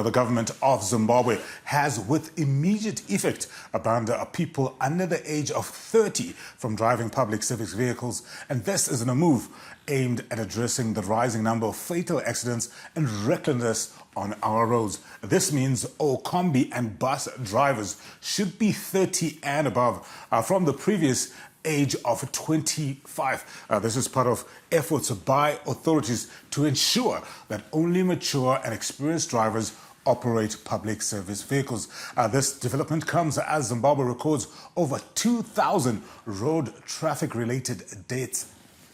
the government of Zimbabwe has with immediate effect banned people under the age of 30 from driving public service vehicles. And this is in a move aimed at addressing the rising number of fatal accidents and recklessness on our roads. This means all kombi and bus drivers should be 30 and above from the previous age of 25. This is part of efforts by authorities to ensure that only mature and experienced drivers operate public service vehicles. This development comes as Zimbabwe records over 2,000 road traffic-related deaths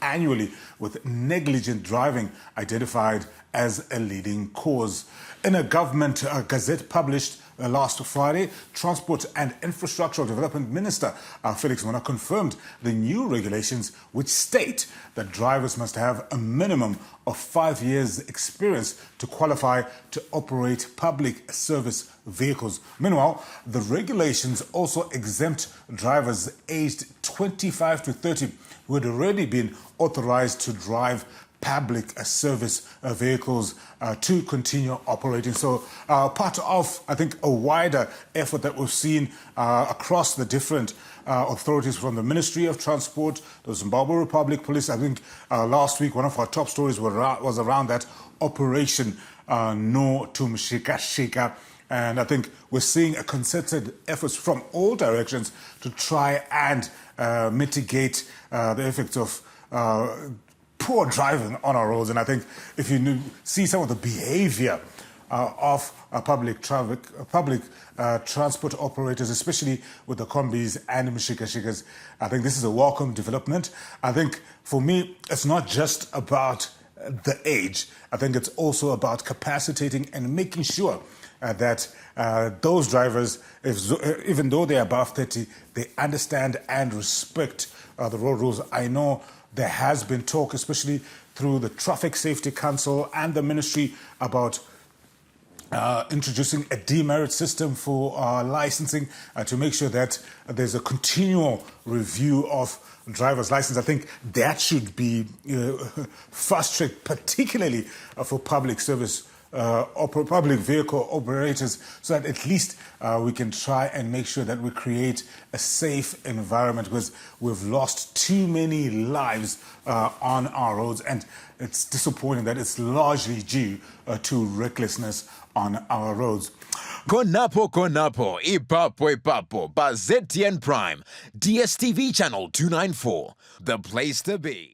annually, with negligent driving identified as a leading cause. In a government gazette published last Friday, Transport and Infrastructural Development Minister Felix Mona confirmed the new regulations, which state that drivers must have a minimum of 5 years experience to qualify to operate public service vehicles. Meanwhile, the regulations also exempt drivers aged 25 to 30 who had already been authorized to drive public service vehicles to continue operating. So part of, I think, a wider effort that we've seen across the different authorities, from the Ministry of Transport, the Zimbabwe Republic Police. I think last week one of our top stories was around that Operation No to Mshika. And I think we're seeing a concerted efforts from all directions to try and mitigate the effects of poor driving on our roads. And I think if you see some of the behavior of public transport operators, especially with the kombis and mshikashikas, I think this is a welcome development. I think for me, it's not just about the age. I think it's also about capacitating and making sure that those drivers, even though they're above 30, they understand and respect the road rules. I know there has been talk, especially through the Traffic Safety Council and the ministry, about introducing a demerit system for licensing to make sure that there's a continual review of driver's license. I think that should be fast-tracked, particularly for public service public vehicle operators, so that at least we can try and make sure that we create a safe environment, because we've lost too many lives on our roads, and it's disappointing that it's largely due to recklessness on our roads. Konapo, ipapo, ba ZTN Prime, DSTV channel 294, the place to be.